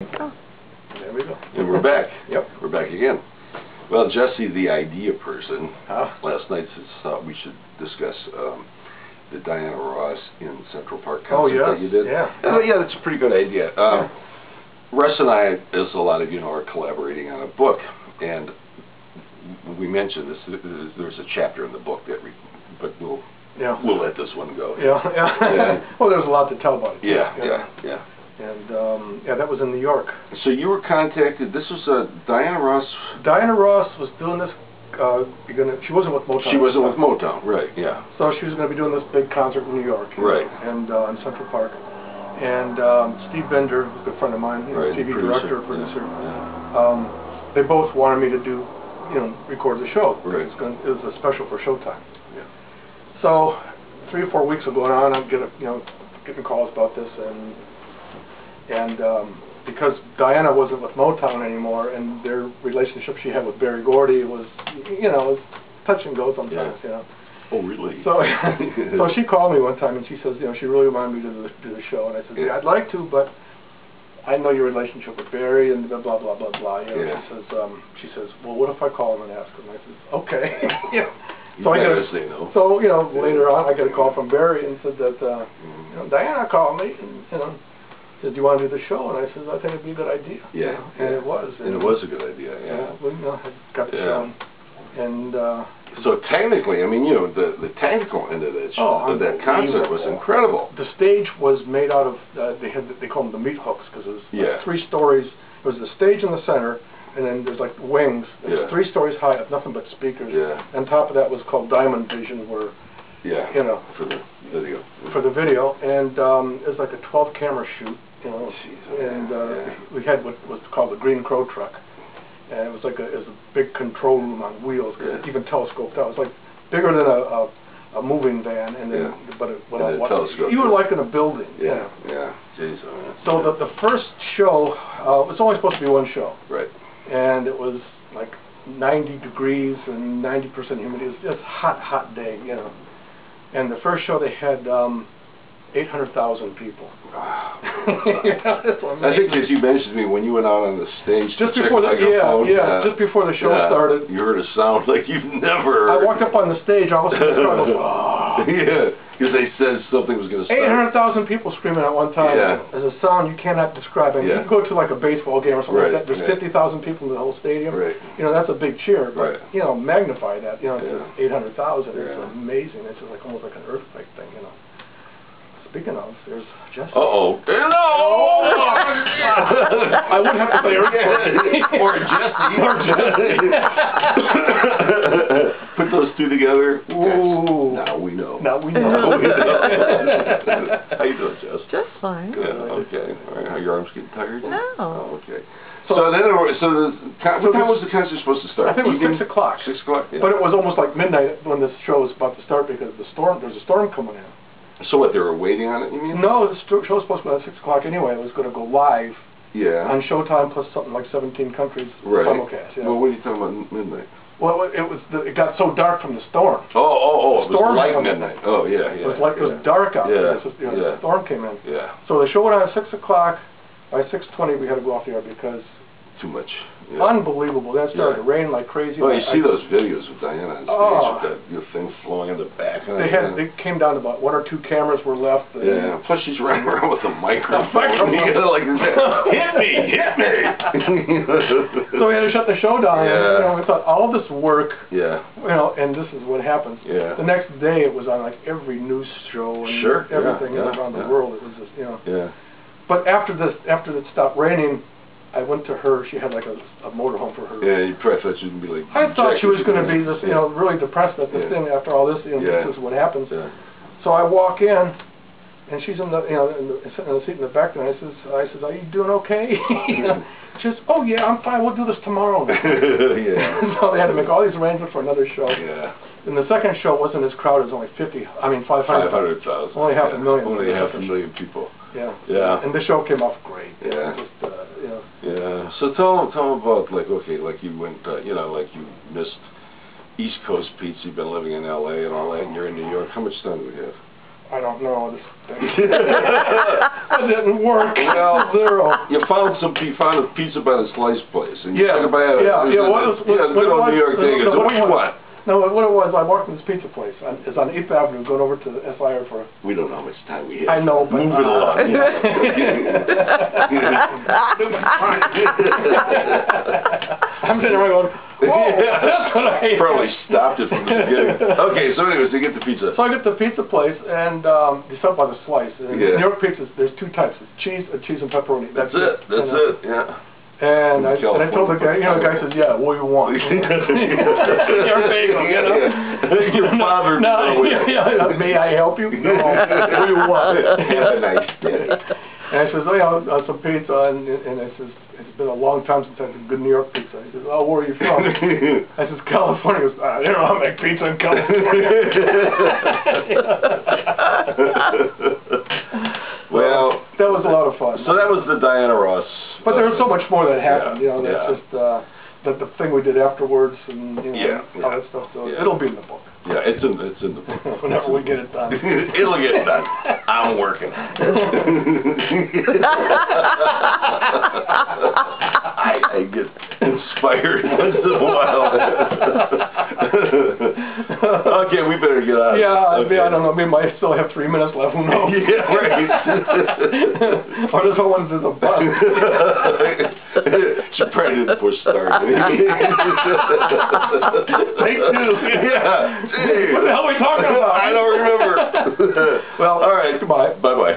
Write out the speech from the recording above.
Oh. There we go. And we're back. Yep. We're back again. Well, Jesse, the idea person, Huh? last night thought we should discuss the Diana Ross in Central Park concert Oh, yes. that you did. Yeah. Yeah, that's a pretty good idea. Russ and I, as a lot of you know, are collaborating on a book, and we mentioned this. There's a chapter in the book but we'll let this one go. Yeah. Well, there's a lot to tell about it. Yeah. And that was in New York. So you were contacted. This was Diana Ross. Diana Ross was doing this. She wasn't with Motown. She wasn't with Motown, right? Yeah. So she was going to be doing this big concert in New York, right? And in Central Park. And Steve Bender, who's a good friend of mine, right, TV producer. producer. Yeah. They both wanted me to do, record the show. Right. It was a special for Showtime. Yeah. So 3 or 4 weeks were going on. I'm getting calls about this, and because Diana wasn't with Motown anymore, and their relationship she had with Berry Gordy was, was touch and go sometimes, Oh, really? So, so she called me one time and she says, she really wanted me to do the show, and I said, yeah, I'd like to, but I know your relationship with Berry and blah blah blah blah blah. She says, well, what if I call him and ask him? And I said, okay. So later on I got a call from Berry and said that Diana called me and said, do you want to do the show? And I said, I think it'd be a good idea. Yeah. And it was. And it was a good idea. Yeah. I got the show. And so technically, I mean, the technical end of that concert was incredible. The stage was made out of they call them the meat hooks, because it was like 3 stories. There was the stage in the center, and then there's like wings. It's 3 stories high, of nothing but speakers. Yeah. On top of that was called Diamond Vision, where for the video. For the video, and it was like a 12 camera shoot. We had what was called the Green Crow truck. And it was a big control room on wheels, even telescoped out. It was like bigger than a moving van, and then but it went out. You were like in a building. Yeah. Jeez. So the first show, it was only supposed to be 1 show. Right. And it was like 90 degrees and 90% humidity. It was just hot day, And the first show they had 800,000 people. Wow. I think, as you mentioned to me, when you went out on the stage just before just before the show started, you heard a sound like you've never heard. I walked up on the stage, all of a sudden the crowd goes, oh. Yeah, because they said something was going to start. 800,000 people screaming at one time. Yeah. There's a sound you cannot describe. I mean, you can go to like a baseball game or something like that. There's 50,000 people in the whole stadium. Right. That's a big cheer. But magnify that. To 800,000. It's amazing. It's just like almost like an earthquake thing. Speaking of, there's Jesse. Uh-oh. Hello! I wouldn't have to say earthquake. Or Jesse. Put those two together. Ooh. Now we know. Now we know. How you doing, Jess? Just fine. Good. Okay. All right. Are your arms getting tired? No. Oh, okay. What time was the concert supposed to start? I think it was 6 o'clock. 6 o'clock. Yeah. But it was almost like midnight when this show was about to start because there's a storm coming in. So what, they were waiting on it, you mean? No, the show was supposed to be at 6 o'clock anyway. It was going to go live on Showtime plus something like 17 countries simulcast. Well, what are you talking about midnight? Well, it got so dark from the storm. Oh, it was like midnight. Oh, yeah. It was dark out there. The storm came in. Yeah. So the show went on at 6 o'clock. By 6:20 we had to go off the air because... Too much. Yeah. Unbelievable. That started to rain like crazy. Well, you see those videos with Diana on stage with that thing flowing in the back. They came down to about 1 or 2 cameras were left. Yeah. Plus she's running around with a microphone. You gotta hit me. So we had to shut the show down. Yeah. We thought all this work. Yeah. And this is what happens. Yeah. The next day it was on like every news show and everything around the world. It was just Yeah. But after it stopped raining, I went to her. She had like a motorhome for her. Yeah, you probably thought she would be like. I thought she was going to be this, really depressed at this thing after all this. This is what happens. Yeah. So I walk in, and she's in sitting in the seat in the back, and I says, "Are you doing okay?" She says, "Oh yeah, I'm fine. We'll do this tomorrow." So they had to make all these arrangements for another show. Yeah. And the second show wasn't as crowded. It was only 500,000. 500,000. Only half a million. Only half a million people. Yeah. Yeah. And the show came off great. Yeah. Yeah. So tell them about like you went like you missed East Coast Pizza. You've been living in L.A. and all that, and you're in New York. How much time do we have? I don't know. This thing. It didn't work. Well, 0. You found a pizza by the slice place, and you took it by good old New York thing. So what do you want? No, what it was, I walked in this pizza place. It's on 8th Avenue, going over to the SIR for... We don't know how much time we have. I know, but... Move it along. I'm sitting around going, whoa, that's what I hate. Probably stopped it from the beginning. Okay, so anyways, you get the pizza. So I get the pizza place, and you start by the slice. And New York pizzas, there's 2 types. Cheese and pepperoni. That's it. That's it, yeah. And I told the guy, the guy says, yeah, what do you want? You're bagel, Your father. No, may I help you? No, what do you want? Have a nice day. And I says, oh, some pizza, and I says, it's been a long time since I've had a good New York pizza. He says, oh, where are you from? I says, California. He goes, I don't know how to make pizza in California. Well, that was a lot of fun. So that was the Diana Ross. But there was so much more that happened. Yeah, That's just the thing we did afterwards, and all that stuff. So it'll be in the book. Yeah, it's in the book. Whenever we get it done. It'll get done. I'm working. I get inspired once in a while. Okay, we better get out. Yeah, okay. I don't know. We might still have 3 minutes left. Who knows? Yeah, right. Or does someone do the bus? She probably didn't push start. Take 2. Yeah. What the hell are we talking about? I don't remember. Well, all right. Goodbye. Bye-bye.